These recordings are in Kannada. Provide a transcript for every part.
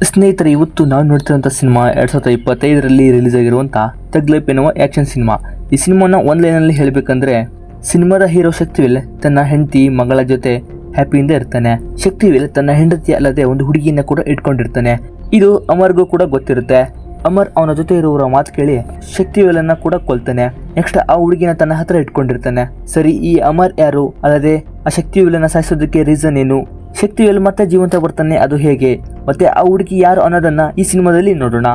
ಸ್ನೇಹಿತರೆ, ಇವತ್ತು ನಾವು ನೋಡ್ತಿರುವಂಥ ಸಿನಿಮಾ 2025ರಲ್ಲಿ ರಿಲೀಸ್ ಆಗಿರುವಂಥ ಥಗ್ ಲೈಫ್ ಎನ್ನುವ ಆ್ಯಕ್ಷನ್ ಸಿನಿಮಾ. ಈ ಸಿನಿಮಾನ ಒಂದು ಲೈನಲ್ಲಿ ಹೇಳಬೇಕಂದ್ರೆ, ಸಿನಿಮಾದ ಹೀರೋ ಶಕ್ತಿವೇಲ್ ತನ್ನ ಹೆಂಡತಿ ಮಗಳ ಜೊತೆ ಹ್ಯಾಪಿಯಿಂದ ಇರ್ತಾನೆ. ಶಕ್ತಿವೇಲ್ ತನ್ನ ಹೆಂಡತಿ ಅಲ್ಲದೆ ಒಂದು ಹುಡುಗಿಯನ್ನ ಕೂಡ ಇಟ್ಕೊಂಡಿರ್ತಾನೆ. ಇದು ಅಮರ್ಗೂ ಕೂಡ ಗೊತ್ತಿರುತ್ತೆ. ಅಮರ್ ಅವನ ಜೊತೆ ಇರುವವರ ಮಾತು ಕೇಳಿ ಶಕ್ತಿವೇಲನ್ನ ಕೂಡ ಕೊಲ್ತಾನೆ. ನೆಕ್ಸ್ಟ್ ಆ ಹುಡುಗಿನ ತನ್ನ ಹತ್ರ ಇಟ್ಕೊಂಡಿರ್ತಾನೆ. ಸರಿ, ಈ ಅಮರ್ ಯಾರು, ಅಲ್ಲದೆ ಆ ಶಕ್ತಿವೇಲನ್ನ ಸಾಯಿಸೋದಕ್ಕೆ ರೀಸನ್ ಏನು, ಶಕ್ತಿವೇಲ್ ಮತ್ತೆ ಜೀವಂತ ಬರ್ತಾನೆ ಅದು ಹೇಗೆ, ಮತ್ತೆ ಆ ಹುಡುಗಿ ಯಾರು ಅನ್ನೋದನ್ನ ಈ ಸಿನಿಮಾದಲ್ಲಿ ನೋಡೋಣ.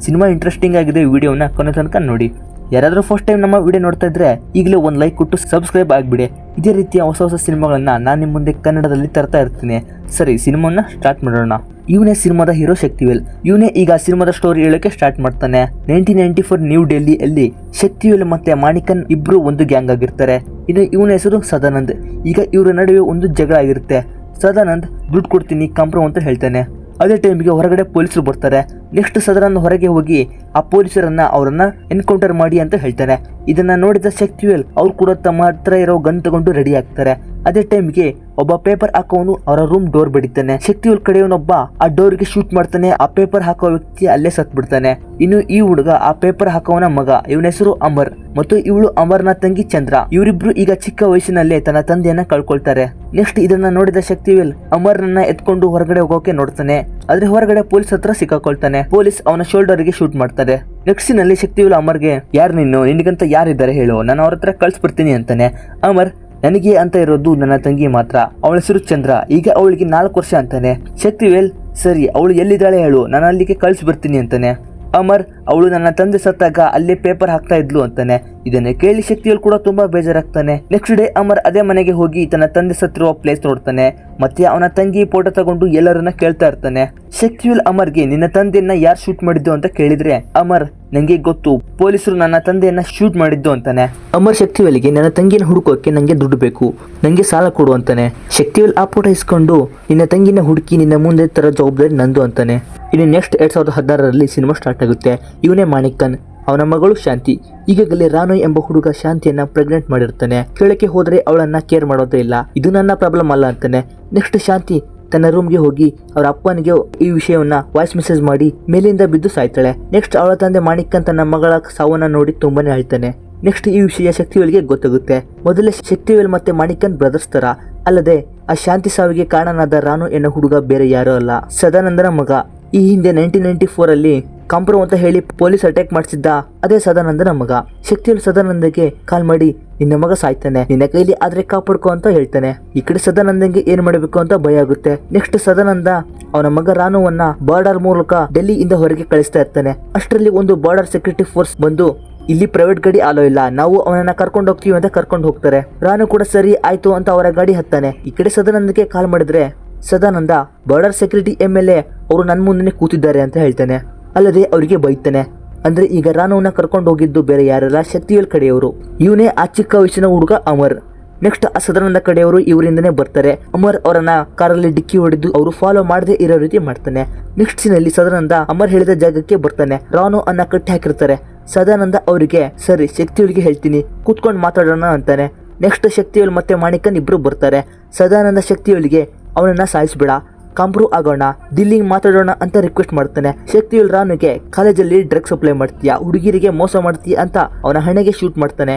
ಸಿನಿಮಾ ಇಂಟ್ರೆಸ್ಟಿಂಗ್ ಆಗಿದೆ, ವಿಡಿಯೋನ ಕೊನೆ ತನಕ ನೋಡಿ. ಯಾರಾದರೂ ಫಸ್ಟ್ ಟೈಮ್ ನಮ್ಮ ವಿಡಿಯೋ ನೋಡ್ತಾ ಇದ್ರೆ ಈಗಲೇ ಒಂದು ಲೈಕ್ ಕೊಟ್ಟು ಸಬ್ಸ್ಕ್ರೈಬ್ ಆಗಿಬಿಡಿ. ಇದೇ ರೀತಿಯ ಹೊಸ ಹೊಸ ಸಿನಿಮಾಗಳನ್ನ ನಾನು ನಿಮ್ಮ ಮುಂದೆ ಕನ್ನಡದಲ್ಲಿ ತರ್ತಾ ಇರ್ತೀನಿ. ಸರಿ, ಸಿನಿಮಾನ ಸ್ಟಾರ್ಟ್ ಮಾಡೋಣ. ಇವನೇ ಸಿನಿಮಾದ ಹೀರೋ ಶಕ್ತಿವೇಲ್. ಇವನೇ ಈಗ ಸಿನಿಮಾದ ಸ್ಟೋರಿ ಹೇಳೋಕೆ ಸ್ಟಾರ್ಟ್ ಮಾಡ್ತಾನೆ. 1994 ನ್ಯೂ ಡೆಲ್ಲಿಯಲ್ಲಿ ಶಕ್ತಿವೇಲ್ ಮತ್ತೆ ಮಾಣಿಕನ್ ಇಬ್ರು ಒಂದು ಗ್ಯಾಂಗ್ ಆಗಿರ್ತಾರೆ. ಇನ್ನು ಇವನ ಹೆಸರು ಸದಾನಂದ್. ಈಗ ಇವರ ನಡುವೆ ಒಂದು ಜಗಳ ಆಗಿರುತ್ತೆ. ಸದಾನಂದ್ ದುಡ್ಡು ಕೊಡ್ತೀನಿ ಕಾಂಪ್ರೋ ಅಂತ ಹೇಳ್ತಾನೆ. ಅದೇ ಟೈಮಿಗೆ ಹೊರಗಡೆ ಪೊಲೀಸರು ಬರ್ತಾರೆ. ನೆಕ್ಸ್ಟ್ ಸದಾನಂದ್ ಹೊರಗೆ ಹೋಗಿ ಆ ಪೊಲೀಸರನ್ನ ಅವರನ್ನ ಎನ್ಕೌಂಟರ್ ಮಾಡಿ ಅಂತ ಹೇಳ್ತಾನೆ. ಇದನ್ನ ನೋಡಿದ ಶಕ್ತಿವೇಲ್ ಅವ್ರು ಕೂಡ ತಮ್ಮ ಹತ್ರ ಇರೋ ಗನ್ ತಗೊಂಡು ರೆಡಿ ಆಗ್ತಾರೆ. ಅದೇ ಟೈಮ್ಗೆ ಒಬ್ಬ ಪೇಪರ್ ಹಾಕೋನು ಅವರ ರೂಮ್ ಡೋರ್ ಬಡಿತಾನೆ. ಶಕ್ತಿವೇಲ್ ಕಡೆಯವನೊಬ್ಬ ಆ ಡೋರ್ಗೆ ಶೂಟ್ ಮಾಡ್ತಾನೆ. ಆ ಪೇಪರ್ ಹಾಕೋ ವ್ಯಕ್ತಿ ಅಲ್ಲೇ ಸತ್ ಬಿಡ್ತಾನೆ. ಇನ್ನು ಈ ಹುಡುಗ ಆ ಪೇಪರ್ ಹಾಕೋವನ ಮಗ, ಇವನ ಹೆಸರು ಅಮರ್ ಮತ್ತು ಇವಳು ಅಮರ್ನ ತಂಗಿ ಚಂದ್ರ. ಇವರಿಬ್ರು ಈಗ ಚಿಕ್ಕ ವಯಸ್ಸಿನಲ್ಲೇ ತನ್ನ ತಂದೆಯನ್ನ ಕಳ್ಕೊಳ್ತಾರೆ. ನೆಕ್ಸ್ಟ್ ಇದನ್ನ ನೋಡಿದ ಶಕ್ತಿವೇಲ್ ಅಮರ್ನನ್ನ ಎತ್ಕೊಂಡು ಹೊರಗಡೆ ಹೋಗೋಕೆ ನೋಡ್ತಾನೆ. ಆದ್ರೆ ಹೊರಗಡೆ ಪೊಲೀಸ್ ಹತ್ರ ಸಿಕ್ಕಾಕೊಳ್ತಾನೆ. ಪೊಲೀಸ್ ಅವನ ಶೋಲ್ಡರ್ಗೆ ಶೂಟ್ ಮಾಡ್ತಾರೆ. ನೆಕ್ಸ್ಟ್ ನಲ್ಲಿ ಶಕ್ತಿವೇಲ್ ಅಮರ್ಗೆ, ಯಾರು ನೀನು, ನಿನಗಂತ ಯಾರಿದ್ದಾರೆ ಹೇಳು, ನಾನು ಅವ್ರ ಹತ್ರ ಕಳ್ಸ್ಬಿಡ್ತೀನಿ ಅಂತಾನೆ. ಅಮರ್, ನನಗೆ ಅಂತ ಇರೋದು ನನ್ನ ತಂಗಿ ಮಾತ್ರ, ಅವಳ ಹೆಸರು ಚಂದ್ರ, ಈಗ ಅವಳಿಗೆ 4 ವರ್ಷ ಅಂತಾನೆ. ಶಕ್ತಿವೇಲ್, ಸರಿ ಅವಳು ಎಲ್ಲಿದ್ದಾಳೆ ಹೇಳು, ನಾನು ಅಲ್ಲಿಗೆ ಕಳ್ಸಿಬಿಡ್ತೀನಿ ಅಂತಾನೆ. ಅಮರ್, ಅವಳು ನನ್ನ ತಂದೆ ಸತ್ತಾಗ ಅಲ್ಲೇ ಪೇಪರ್ ಹಾಕ್ತಾ ಇದ್ಲು ಅಂತಾನೆ. ಇದನ್ನ ಕೇಳಿ ಶಕ್ತಿವೇಲ್ ಕೂಡ ತುಂಬಾ ಬೇಜಾರಾಗ್ತಾನೆ. ನೆಕ್ಸ್ಟ್ ಡೇ ಅಮರ್ ಅದೇ ಮನೆಗೆ ಹೋಗಿ ತನ್ನ ತಂದೆ ಸತ್ತಿರುವ ಪ್ಲೇಸ್ ನೋಡ್ತಾನೆ. ಮತ್ತೆ ಅವನ ತಂಗಿ ಫೋಟೋ ತಗೊಂಡು ಎಲ್ಲರನ್ನ ಕೇಳ್ತಾ ಇರ್ತಾನೆ. ಶಕ್ತಿವೇಲ್ ಅಮರ್ಗೆ, ನಿನ್ನ ತಂದೆಯನ್ನ ಯಾರು ಶೂಟ್ ಮಾಡಿದ್ದು ಅಂತ ಕೇಳಿದ್ರೆ ಅಮರ್, ನಂಗೆ ಗೊತ್ತು, ಪೊಲೀಸರು ನನ್ನ ತಂದೆಯನ್ನ ಶೂಟ್ ಮಾಡಿದ್ದು ಅಂತಾನೆ. ಅಮರ್ ಶಕ್ತಿವೇಲ್ಗೆ, ನನ್ನ ತಂಗಿನ ಹುಡುಕೋಕೆ ನಂಗೆ ದುಡ್ಡು ಬೇಕು, ನಂಗೆ ಸಾಲ ಕೊಡು ಅಂತಾನೆ. ಶಕ್ತಿವೇಲ್ ಆ ಫೋಟೋ ಇಸ್ಕೊಂಡು, ನಿನ್ನ ತಂಗಿನ ಹುಡುಕಿ ನಿನ್ನ ಮುಂದೆ ತರ ಜವಾಬ್ದಾರಿ ನಂದು ಅಂತಾನೆ. ಇನ್ನು ನೆಕ್ಸ್ಟ್ 2016ರಲ್ಲಿ ಸಿನಿಮಾ ಸ್ಟಾರ್ಟ್ ಆಗುತ್ತೆ. ಇವನೇ ಮಾಣಿಕನ್, ಅವನ ಮಗಳು ಶಾಂತಿ. ಈಗಾಗಲೇ ರಾನು ಎಂಬ ಹುಡುಗ ಶಾಂತಿಯನ್ನ ಪ್ರೆಗ್ನೆಂಟ್ ಮಾಡಿರ್ತಾನೆ. ಕೇಳಕ್ಕೆ ಹೋದ್ರೆ ಅವಳನ್ನ ಕೇರ್ ಮಾಡೋದೇ ಇಲ್ಲ. ಇದು ನನ್ನ ಪ್ರಾಬ್ಲಮ್ ಅಲ್ಲ ಅಂತಾನೆ. ನೆಕ್ಸ್ಟ್ ಶಾಂತಿ ತನ್ನ ರೂಮ್ಗೆ ಹೋಗಿ ಅವರ ಅಪ್ಪನಿಗೆ ಈ ವಿಷಯವನ್ನ ವಾಯ್ಸ್ ಮೆಸೇಜ್ ಮಾಡಿ ಮೇಲಿಂದ ಬಿದ್ದು ಸಾಯ್ತಾಳೆ. ನೆಕ್ಸ್ಟ್ ಅವಳ ತಂದೆ ಮಾಣಿಕನ್ ತನ್ನ ಮಗಳ ಸಾವನ್ನ ನೋಡಿ ತುಂಬಾನೇ ಅಳ್ತಾನೆ. ನೆಕ್ಸ್ಟ್ ಈ ವಿಷಯ ಶಕ್ತಿವೇಲ್ಗೆ ಗೊತ್ತಾಗುತ್ತೆ. ಮೊದಲೇ ಶಕ್ತಿವೇಲ್ ಮತ್ತೆ ಮಾಣಿಕನ್ ಬ್ರದರ್ಸ್ ತರ. ಅಲ್ಲದೆ ಆ ಶಾಂತಿ ಸಾವಿಗೆ ಕಾರಣನಾದ ರಾನು ಎನ್ನೋ ಹುಡುಗ ಬೇರೆ ಯಾರೋ ಅಲ್ಲ, ಸದಾನಂದನ ಮಗ. ಈ ಹಿಂದೆ 1994ರಲ್ಲಿ ಕಾಂಪ್ರೋ ಅಂತ ಹೇಳಿ ಪೊಲೀಸ್ ಅಟ್ಯಾಕ್ ಮಾಡಿಸಿದ್ದ ಅದೇ ಸದಾನಂದನ ಮಗ. ಶಕ್ತಿವೇಲ್ ಸದಾನಂದಗೆ ಕಾಲ್ ಮಾಡಿ, ನಿನ್ನ ಮಗ ಸಾಯ್ತಾನೆ, ನಿನ್ನ ಕೈಲಿ ಆದ್ರೆ ಕಾಪಾಡ್ಕೋ ಅಂತ ಹೇಳ್ತಾನೆ. ಈ ಕಡೆ ಸದಾನಂದಂಗೆ ಏನ್ ಮಾಡಬೇಕು ಅಂತ ಭಯ ಆಗುತ್ತೆ. ನೆಕ್ಸ್ಟ್ ಸದಾನಂದ ಅವನ ಮಗ ರಾನುವನ್ನ ಬಾರ್ಡರ್ ಮೂಲಕ ಡೆಲ್ಲಿಯಿಂದ ಹೊರಗೆ ಕಳಿಸ್ತಾ ಇರ್ತಾನೆ. ಅಷ್ಟರಲ್ಲಿ ಒಂದು ಬಾರ್ಡರ್ ಸೆಕ್ಯೂರಿಟಿ ಫೋರ್ಸ್ ಬಂದು, ಇಲ್ಲಿ ಪ್ರೈವೇಟ್ ಗಾಡಿ ಅಲೋ ಇಲ್ಲ, ನಾವು ಅವನನ್ನ ಕರ್ಕೊಂಡು ಹೋಗ್ತೀವಿ ಅಂತ ಕರ್ಕೊಂಡು ಹೋಗ್ತಾರೆ. ರಾನು ಕೂಡ ಸರಿ ಆಯ್ತು ಅಂತ ಅವರ ಗಾಡಿ ಹತ್ತಾನೆ. ಈ ಕಡೆ ಸದಾನಂದಕ್ಕೆ ಕಾಲ್ ಮಾಡಿದ್ರೆ ಸದಾನಂದ, ಬಾರ್ಡರ್ ಸೆಕ್ಯೂರಿಟಿ MLA ಅವರು ನನ್ನ ಮುಂದೆ ಕೂತಿದ್ದಾರೆ ಅಂತ ಹೇಳ್ತಾನೆ. ಅಲ್ಲದೆ ಅವರಿಗೆ ಬೈತಾನೆ. ಅಂದ್ರೆ ಈಗ ರಾನುವನ್ನ ಕರ್ಕೊಂಡು ಹೋಗಿದ್ದು ಬೇರೆ ಯಾರಲ್ಲ, ಶಕ್ತಿವೇಲ್ ಕಡೆಯವರು. ಇವನೇ ಆ ಚಿಕ್ಕ ವಯಸ್ಸಿನ ಹುಡುಗ ಅಮರ್. ನೆಕ್ಸ್ಟ್ ಆ ಸದಾನಂದ ಕಡೆಯವರು ಇವರಿಂದನೇ ಬರ್ತಾರೆ. ಅಮರ್ ಅವರನ್ನ ಕಾರಲ್ಲಿ ಡಿಕ್ಕಿ ಹೊಡೆದು ಅವರು ಫಾಲೋ ಮಾಡದೆ ಇರೋ ರೀತಿ ಮಾಡ್ತಾನೆ. ನೆಕ್ಸ್ಟ್ ಸೀನಲ್ಲಿ ಸದಾನಂದ ಅಮರ್ ಹೇಳಿದ ಜಾಗಕ್ಕೆ ಬರ್ತಾನೆ. ರಾನು ಅನ್ನ ಕಟ್ಟಿ ಹಾಕಿರ್ತಾರೆ. ಸದಾನಂದ ಅವರಿಗೆ, ಸರಿ ಶಕ್ತಿವೇಲ್ಗೆ ಹೇಳ್ತೀನಿ, ಕೂತ್ಕೊಂಡು ಮಾತಾಡೋಣ ಅಂತಾನೆ. ನೆಕ್ಸ್ಟ್ ಶಕ್ತಿವೇಲ್ ಮತ್ತೆ ಮಾಣಿಕನ್ ಇಬ್ರು ಬರ್ತಾರೆ. ಸದಾನಂದ ಶಕ್ತಿವೇಲ್ಗೆ, ಅವನನ್ನ ಸಾಯಿಸ್ಬೇಡ, ಕಾಂಪ್ರೂ ಆಗೋಣ, ದಿಲ್ಲಿಗೆ ಮಾತಾಡೋಣ ಅಂತ ರಿಕ್ವೆಸ್ಟ್ ಮಾಡ್ತಾನೆ. ಶಕ್ತಿವೇಲ್ ರಾನುಗೆ, ಕಾಲೇಜಲ್ಲಿ ಡ್ರಗ್ಸ್ ಸಪ್ಲೈ ಮಾಡ್ತೀಯಾ, ಹುಡುಗಿರಿಗೆ ಮೋಸ ಮಾಡ್ತೀಯಾ ಅಂತ ಅವನ ಹಣೆಗೆ ಶೂಟ್ ಮಾಡ್ತಾನೆ.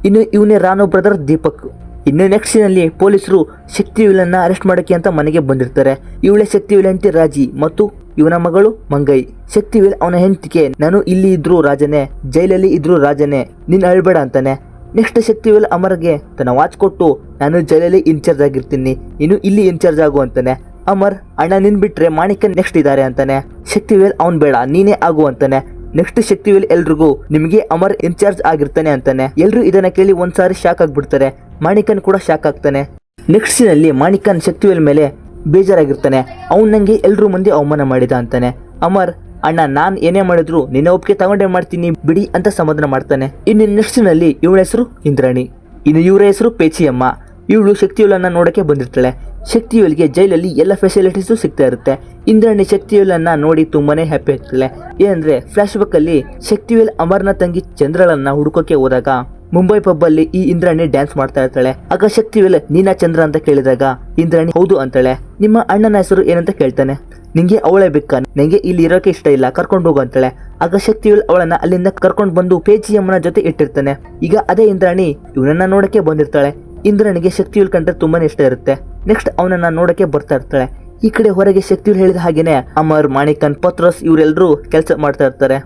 ಇನ್ನು ಇವನೇ ರಾನು ಬ್ರದರ್ ದೀಪಕ್. ಇನ್ನು ನೆಕ್ಸ್ಟ್ ಸೀನಲ್ಲಿ ಪೊಲೀಸರು ಶಕ್ತಿವೇಲನ್ನ ಅರೆಸ್ಟ್ ಮಾಡಕ್ಕೆ ಅಂತ ಮನೆಗೆ ಬಂದಿರ್ತಾರೆ. ಇವಳೇ ಶಕ್ತಿವೇಲ್ ಹೆಂಡತಿ ರಾಜಿ ಮತ್ತು ಇವನ ಮಗಳು ಮಂಗೈ. ಶಕ್ತಿವೇಲ್ ಅವನ ಹೆಂಡತಿಗೆ, ನಾನು ಇಲ್ಲಿ ಇದ್ರು ರಾಜನೇ, ಜೈಲಲ್ಲಿ ಇದ್ರು ರಾಜನೇ, ನೀನ್ ಅಳ್ಬೇಡ ಅಂತಾನೆ. ನೆಕ್ಸ್ಟ್ ಶಕ್ತಿವೇಲ್ ಅಮರ್ಗೆ ತನ್ನ ವಾಚ್ ಕೊಟ್ಟು, ನಾನು ಜೈಲಲ್ಲಿ ಇನ್ಚಾರ್ಜ್ ಆಗಿರ್ತೀನಿ, ನೀನು ಇಲ್ಲಿ ಇನ್ಚಾರ್ಜ್ ಆಗು ಅಂತಾನೆ. ಅಮರ್, ಅಣ್ಣ ನಿನ್ ಬಿಟ್ರೆ ಮಾಣಿಕನ್ ನೆಕ್ಸ್ಟ್ ಇದ್ದಾರೆ ಅಂತಾನೆ. ಶಕ್ತಿವೇಲ್, ಅವ್ನ್ ಬೇಡ ನೀನೇ ಆಗು ಅಂತಾನೆ. ನೆಕ್ಸ್ಟ್ ಶಕ್ತಿವೇಲ್ ಎಲ್ರಿಗೂ, ನಿಮಗೆ ಅಮರ್ ಇನ್ಚಾರ್ಜ್ ಆಗಿರ್ತಾನೆ ಅಂತಾನೆ. ಎಲ್ರು ಇದನ್ನ ಕೇಳಿ ಒಂದ್ಸಾರಿ ಶಾಕ್ ಆಗ್ಬಿಡ್ತಾರೆ. ಮಾಣಿಕನ್ ಕೂಡ ಶಾಕ್ ಆಗ್ತಾನೆ. ನೆಕ್ಸ್ಟ್ ಸೀನಲ್ಲಿ ಮಾಣಿಕನ್ ಶಕ್ತಿವೇಲ್ ಮೇಲೆ ಬೇಜಾರಾಗಿರ್ತಾನೆ. ಅವ್ನ್ ನಂಗೆ ಎಲ್ರು ಮುಂದೆ ಅವಮಾನ ಮಾಡಿದ ಅಂತಾನೆ. ಅಮರ್, ಅಣ್ಣ ನಾನ್ ಏನೇ ಮಾಡಿದ್ರು ನಿನ್ನ ಒಪ್ಪಿಗೆ ತಗೊಂಡೇ ಮಾಡ್ತೀನಿ ಬಿಡಿ ಅಂತ ಸಮಾಧಾನ ಮಾಡ್ತಾನೆ. ಇನ್ನು ನೆಕ್ಸ್ಟ್ ನಲ್ಲಿ ಇವಳ ಹೆಸರು ಇಂದ್ರಾಣಿ. ಇನ್ನು ಇವರ ಹೆಸರು ಪೇಚಿಯಮ್ಮ. ಇವಳು ಶಕ್ತಿವೇಲನ್ನ ನೋಡಕ್ಕೆ ಬಂದಿರ್ತಾಳೆ. ಶಕ್ತಿವೇಲ್ಗೆ ಜೈಲಲ್ಲಿ ಎಲ್ಲ ಫೆಸಿಲಿಟೀಸು ಸಿಗ್ತಾ ಇರುತ್ತೆ. ಇಂದ್ರಾಣಿ ಶಕ್ತಿವೇಲನ್ನ ನೋಡಿ ತುಂಬಾನೇ ಹ್ಯಾಪಿ ಆಗ್ತಾಳೆ. ಏನಂದ್ರೆ ಫ್ಲಾಶ್ ಬ್ಯಾಕ್ ಅಲ್ಲಿ ಶಕ್ತಿವೇಲ್ ಅಮರ್ನ ತಂಗಿ ಚಂದ್ರಳನ್ನ ಹುಡುಕೋಕೆ ಹೋದಾಗ ಮುಂಬೈ ಪಬ್ ಅಲ್ಲಿ ಈ ಇಂದ್ರಾಣಿ ಡ್ಯಾನ್ಸ್ ಮಾಡ್ತಾ ಇರ್ತಾಳೆ. ಆಗ ಶಕ್ತಿವೇಲ್ ನೀನಾ ಚಂದ್ರ ಅಂತ ಕೇಳಿದಾಗ ಇಂದ್ರಾಣಿ ಹೌದು ಅಂತಾಳೆ. ನಿಮ್ಮ ಅಣ್ಣನ ಹೆಸರು ಏನಂತ ಕೇಳ್ತಾನೆ. ನಿಂಗೆ ಅವಳೇ ಬೇಕಾ, ನಂಗೆ ಇಲ್ಲಿ ಇರೋಕೆ ಇಷ್ಟ ಇಲ್ಲ, ಕರ್ಕೊಂಡು ಹೋಗು ಅಂತಾಳೆ. ಆಗ ಶಕ್ತಿವೇಲ್ ಅವಳನ್ನ ಅಲ್ಲಿಂದ ಕರ್ಕೊಂಡು ಬಂದು ಪೇಚಿಯಮ್ಮನ ಜೊತೆ ಇಟ್ಟಿರ್ತಾನೆ. ಈಗ ಅದೇ ಇಂದ್ರಾಣಿ ಇವನನ್ನ ನೋಡಕ್ಕೆ ಬಂದಿರ್ತಾಳೆ. ಇಂದ್ರನಿಗೆ ಶಕ್ತಿವೇಲ್ ಕಂಡ್ರೆ ತುಂಬಾನೇ ಇಷ್ಟ ಇರುತ್ತೆ. ನೆಕ್ಸ್ಟ್ ಅವನನ್ನ ನೋಡಕ್ಕೆ ಬರ್ತಾ ಇರ್ತಾಳೆ. ಈ ಕಡೆ ಹೊರಗೆ ಶಕ್ತಿವೇಲ್ ಹೇಳಿದ ಹಾಗೇನೆ ಅಮರ್, ಮಾಣಿಕನ್, ಪತ್ರೋಸ್ ಇವರೆಲ್ಲರೂ ಕೆಲಸ ಮಾಡ್ತಾ ಇರ್ತಾರೆ.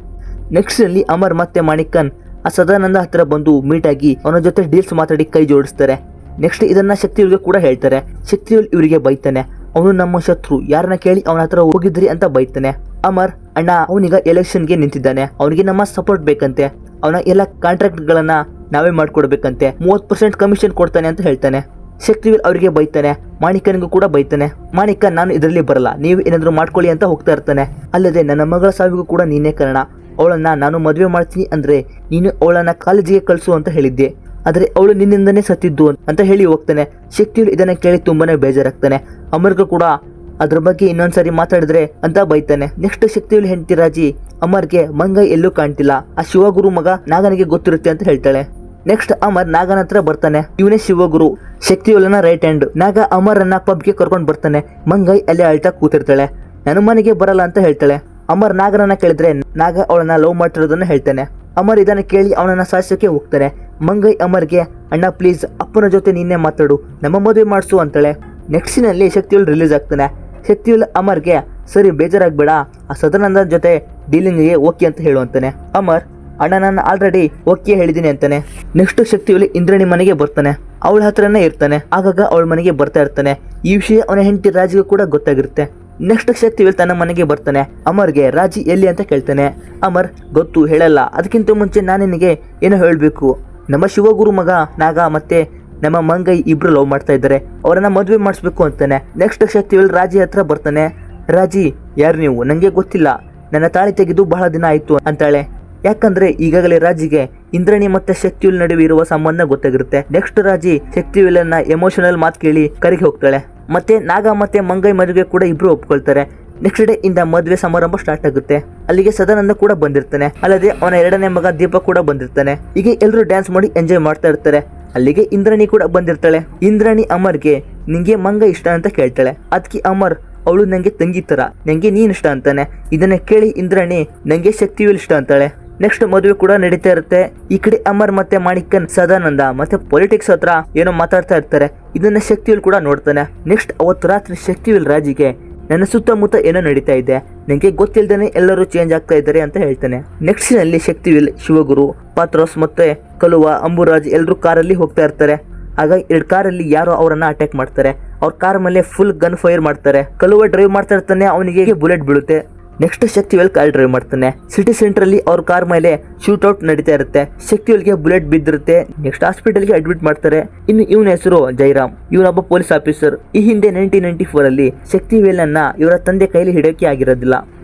ನೆಕ್ಸ್ಟ್ ಅಲ್ಲಿ ಅಮರ್ ಮತ್ತೆ ಮಾಣಿಕನ್ ಆ ಸದಾನಂದ ಹತ್ರ ಬಂದು ಮೀಟ್ ಆಗಿ ಅವನ ಜೊತೆ ಡೀಲ್ಸ್ ಮಾತಾಡಿ ಕೈ ಜೋಡಿಸ್ತಾರೆ. ನೆಕ್ಸ್ಟ್ ಇದನ್ನ ಶಕ್ತಿವೇಲ್ಗೆ ಕೂಡ ಹೇಳ್ತಾರೆ. ಶಕ್ತಿವೇಲ್ ಇವರಿಗೆ ಬೈತಾನೆ, ಅವನು ನಮ್ಮ ಶತ್ರು, ಯಾರನ್ನ ಕೇಳಿ ಅವನ ಹತ್ರ ಹೋಗಿದ್ರಿ ಅಂತ ಬೈತಾನೆ. ಅಮರ್ ಅಣ್ಣ ಅವನೀಗ ಎಲೆಕ್ಷನ್ಗೆ ನಿಂತಿದ್ದಾನೆ, ಅವನಿಗೆ ನಮ್ಮ ಸಪೋರ್ಟ್ ಬೇಕಂತೆ, ಅವನ ಎಲ್ಲ ಕಾಂಟ್ರಾಕ್ಟ್ ಗಳನ್ನ ನಾವೇ ಮಾಡ್ಕೊಡ್ಬೇಕಂತೆ, 30% ಕಮಿಷನ್ ಕೊಡ್ತಾನೆ ಅಂತ ಹೇಳ್ತಾನೆ. ಶಕ್ತಿವೇಲ್ ಅವರಿಗೆ ಬೈತಾನೆ, ಮಾಣಿಕನಿಗೂ ಕೂಡ ಬೈತಾನೆ. ಮಾಣಿಕ ನಾನು ಇದರಲ್ಲಿ ಬರಲ್ಲ, ನೀವು ಏನಾದ್ರು ಮಾಡ್ಕೊಳ್ಳಿ ಅಂತ ಹೋಗ್ತಾ ಇರ್ತಾನೆ. ಅಲ್ಲದೆ ನನ್ನ ಮಗಳ ಸಾವಿಗೂ ಕೂಡ ನೀನೇ ಕಾರಣ, ಅವಳನ್ನ ನಾನು ಮದುವೆ ಮಾಡ್ತೀನಿ ಅಂದ್ರೆ ನೀನು ಅವಳನ್ನ ಕಾಲೇಜಿಗೆ ಕಳಿಸು ಅಂತ ಹೇಳಿದ್ದೆ, ಆದ್ರೆ ಅವಳು ನಿನ್ನಿಂದನೇ ಸತ್ತಿದ್ದು ಅಂತ ಹೇಳಿ ಹೋಗ್ತಾನೆ. ಶಕ್ತಿವೇಲ್ ಇದನ್ನ ಕೇಳಿ ತುಂಬಾನೇ ಬೇಜಾರಾಗ್ತಾನೆ. ಅಮರ್ಗೂ ಕೂಡ ಅದ್ರ ಬಗ್ಗೆ ಇನ್ನೊಂದ್ಸರಿ ಮಾತಾಡಿದ್ರೆ ಅಂತ ಬೈತಾನೆ. ನೆಕ್ಸ್ಟ್ ಶಕ್ತಿವೇಲ್ ಹೆಂಡತಿ ರಾಜಿ ಅಮರ್ಗೆ ಮಂಗೈ ಎಲ್ಲೂ ಕಾಣ್ತಿಲ್ಲ, ಆ ಶಿವಗುರು ಮಗ ನಾಗನಿಗೆ ಗೊತ್ತಿರುತ್ತೆ ಅಂತ ಹೇಳ್ತಾಳೆ. ನೆಕ್ಸ್ಟ್ ಅಮರ್ ನಾಗನ ಹತ್ರ ಬರ್ತಾನೆ. ಇವನೇ ಶಿವಗುರು, ಶಕ್ತಿವೇಲನ ರೈಟ್ ಹ್ಯಾಂಡ್. ನಾಗ ಅಮರನ್ನ ಪಬ್ಗೆ ಕರ್ಕೊಂಡು ಬರ್ತಾನೆ. ಮಂಗೈ ಅಲ್ಲೇ ಅಳ್ತಾ ಕೂತಿರ್ತಾಳೆ. ನಾನು ಮನೆಗೆ ಬರಲ್ಲ ಅಂತ ಹೇಳ್ತಾಳೆ. ಅಮರ್ ನಾಗನನ್ನ ಕೇಳಿದ್ರೆ ನಾಗ ಅವಳನ್ನ ಲವ್ ಮಾಡ್ತಿರೋದನ್ನ ಹೇಳ್ತಾನೆ. ಅಮರ್ ಇದನ್ನ ಕೇಳಿ ಅವನನ್ನ ಸಾಯಿಸೋಕೆ ಹೋಗ್ತಾನೆ. ಮಂಗೈ ಅಮರ್ಗೆ ಅಣ್ಣ ಪ್ಲೀಸ್ ಅಪ್ಪನ ಜೊತೆ ನೀನೇ ಮಾತಾಡು, ನಮ್ಮ ಮದುವೆ ಮಾಡಿಸು ಅಂತಾಳೆ. ನೆಕ್ಸ್ಟಿನಲ್ಲಿ ಶಕ್ತಿವೇಲ್ ರಿಲೀಸ್ ಆಗ್ತಾನೆ. ಶಕ್ತಿವೇಲ್ ಅಮರ್ಗೆ ಸರಿ ಬೇಜಾರಾಗ್ಬೇಡ, ಆ ಸದಾನಂದ ಜೊತೆ ಡೀಲಿಂಗ್ಗೆ ಓಕೆ ಅಂತ ಹೇಳು ಅಂತಾನೆ. ಅಮರ್ ಅಣ್ಣ ನಾನು ಆಲ್ರೆಡಿ ಓಕೆ ಹೇಳಿದ್ದೀನಿ ಅಂತಾನೆ. ನೆಕ್ಸ್ಟ್ ಶಕ್ತಿವೇಲ್ ಇಂದ್ರಾಣಿ ಮನೆಗೆ ಬರ್ತಾನೆ. ಅವಳ ಹತ್ರನೇ ಇರ್ತಾನೆ. ಆಗಾಗ ಅವಳ ಮನೆಗೆ ಬರ್ತಾ ಇರ್ತಾನೆ. ಈ ವಿಷಯ ಅವನ ಹೆಂಡತಿ ರಾಜಿಗೂ ಕೂಡ ಗೊತ್ತಾಗಿರುತ್ತೆ. ನೆಕ್ಸ್ಟ್ ಶಕ್ತಿವೇಲ್ ತನ್ನ ಮನೆಗೆ ಬರ್ತಾನೆ. ಅಮರ್ಗೆ ರಾಜಿ ಎಲ್ಲಿ ಅಂತ ಕೇಳ್ತಾನೆ. ಅಮರ್ ಗೊತ್ತು ಹೇಳಲ್ಲ, ಅದಕ್ಕಿಂತ ಮುಂಚೆ ನಾನು ನಿನಗೆ ಏನೋ ಹೇಳಬೇಕು. ನಮ್ಮ ಶಿವಗುರು ಮಗ ನಾಗ ಮತ್ತೆ ನಮ್ಮ ಮಂಗೈ ಇಬ್ರು ಲವ್ ಮಾಡ್ತಾ ಇದ್ದಾರೆ, ಅವರನ್ನ ಮದುವೆ ಮಾಡಿಸ್ಬೇಕು ಅಂತಾನೆ. ನೆಕ್ಸ್ಟ್ ಶಕ್ತಿವೇಲ್ ರಾಜಿ ಹತ್ರ ಬರ್ತಾನೆ. ರಾಜಿ ಯಾರು ನೀವು, ನಂಗೆ ಗೊತ್ತಿಲ್ಲ, ನನ್ನ ತಾಳಿ ತೆಗೆದು ಬಹಳ ದಿನ ಆಯ್ತು ಅಂತಾಳೆ. ಯಾಕಂದ್ರೆ ಈಗಾಗಲೇ ರಾಜಿಗೆ ಇಂದ್ರಾಣಿ ಮತ್ತೆ ಶಕ್ತಿವೇಲ್ ನಡುವೆ ಇರುವ ಸಂಬಂಧ ಗೊತ್ತಾಗಿರುತ್ತೆ. ನೆಕ್ಸ್ಟ್ ರಾಜಿ ಶಕ್ತಿವೇಲನ್ನ ಎಮೋಷನಲ್ ಮಾತು ಕೇಳಿ ಕರೆಗೆ ಹೋಗ್ತಾಳೆ. ಮತ್ತೆ ನಾಗ ಮತ್ತೆ ಮಂಗೈ ಮದುವೆ ಕೂಡ ಇಬ್ರು ಒಪ್ಕೊಳ್ತಾರೆ. ನೆಕ್ಸ್ಟ್ ಡೇ ಇಂದ ಮದುವೆ ಸಮಾರಂಭ ಸ್ಟಾರ್ಟ್ ಆಗುತ್ತೆ. ಅಲ್ಲಿಗೆ ಸದಾನಂದ ಕೂಡ ಬಂದಿರ್ತಾನೆ. ಅಲ್ಲದೆ ಅವನ ಎರಡನೇ ಮಗ ದೀಪಕ್ ಕೂಡ ಬಂದಿರ್ತಾನೆ. ಹೀಗೆ ಎಲ್ಲರೂ ಡ್ಯಾನ್ಸ್ ಮಾಡಿ ಎಂಜಾಯ್ ಮಾಡ್ತಾ ಇರ್ತಾರೆ. ಅಲ್ಲಿಗೆ ಇಂದ್ರಾಣಿ ಕೂಡ ಬಂದಿರ್ತಾಳೆ. ಇಂದ್ರಾಣಿ ಅಮರ್ಗೆ ನಿಂಗೆ ಮಂಗ ಇಷ್ಟ ಅಂತ ಕೇಳ್ತಾಳೆ. ಅದಕ್ಕೆ ಅಮರ್ ಅವಳು ನಂಗೆ ತಂಗಿ ತರ, ನಂಗೆ ನೀನ್ ಇಷ್ಟ ಅಂತಾನೆ. ಇದನ್ನ ಕೇಳಿ ಇಂದ್ರಾಣಿ ನಂಗೆ ಶಕ್ತಿವೇಲ್ ಇಷ್ಟ ಅಂತಾಳೆ. ನೆಕ್ಸ್ಟ್ ಮದುವೆ ಕೂಡ ನಡೀತಾ ಇರುತ್ತೆ. ಈ ಕಡೆ ಅಮರ್ ಮತ್ತೆ ಮಾಣಿಕನ್ ಸದಾನಂದ ಮತ್ತೆ ಪೊಲಿಟಿಕ್ಸ್ ಹತ್ರ ಏನೋ ಮಾತಾಡ್ತಾ ಇರ್ತಾರೆ. ಇದನ್ನ ಶಕ್ತಿವೇಲ್ ಕೂಡ ನೋಡ್ತಾನೆ. ನೆಕ್ಸ್ಟ್ ಅವತ್ತು ರಾತ್ರಿ ಶಕ್ತಿವೇಲ್ ರಾಜಿಗೆ ನನ್ನ ಸುತ್ತಮುತ್ತ ಏನೋ ನಡೀತಾ ಇದೆ, ನಂಗೆ ಗೊತ್ತಿಲ್ದೇನೆ ಎಲ್ಲರೂ ಚೇಂಜ್ ಆಗ್ತಾ ಇದ್ದಾರೆ ಅಂತ ಹೇಳ್ತಾನೆ. ನೆಕ್ಸ್ಟ್ ನಲ್ಲಿ ಶಕ್ತಿವೇಲ್, ಶಿವಗುರು, ಪಾತ್ರೋಸ್ ಮತ್ತೆ ಕಲುವ, ಅಂಬುರಾಜ್ ಎಲ್ಲರೂ ಕಾರಲ್ಲಿ ಹೋಗ್ತಾ ಇರ್ತಾರೆ. ಆಗ 2 ಕಾರಲ್ಲಿ ಯಾರೋ ಅವರನ್ನ ಅಟ್ಯಾಕ್ ಮಾಡ್ತಾರೆ. ಅವ್ರ ಕಾರ್ ಮೇಲೆ ಫುಲ್ ಗನ್ ಫೈರ್ ಮಾಡ್ತಾರೆ. ಕಲುವ ಡ್ರೈವ್ ಮಾಡ್ತಾ ಇರ್ತಾನೆ, ಅವನಿಗೆ ಬುಲೆಟ್ ಬೀಳುತ್ತೆ. ನೆಕ್ಸ್ಟ್ ಶಕ್ತಿವೇಲ್ ಕಾರ್ ಡ್ರೈವ್ ಮಾಡ್ತಾನೆ. ಸಿಟಿ ಸೆಂಟರ್ ಅಲ್ಲಿ ಅವ್ರ ಕಾರ್ ಮೇಲೆ ಶೂಟ್ ಔಟ್ ನಡೀತಾ ಇರುತ್ತೆ. ಶಕ್ತಿವೇಲ್ಗೆ ಬುಲೆಟ್ ಬಿದ್ದಿರುತ್ತೆ. ನೆಕ್ಸ್ಟ್ ಹಾಸ್ಪಿಟಲ್ಗೆ ಅಡ್ಮಿಟ್ ಮಾಡ್ತಾರೆ. ಇನ್ನು ಇವನ ಹೆಸರು ಜೈರಾಮ್, ಇವನೊಬ್ಬ ಪೊಲೀಸ್ ಆಫೀಸರ್. ಈ ಹಿಂದೆ 1994 ಅಲ್ಲಿ ಶಕ್ತಿವೇಲನ್ನ ಇವರ ತಂದೆ ಕೈಲಿ ಹಿಡಿಯೋಕೆ ಆಗಿರೋದಿಲ್ಲ.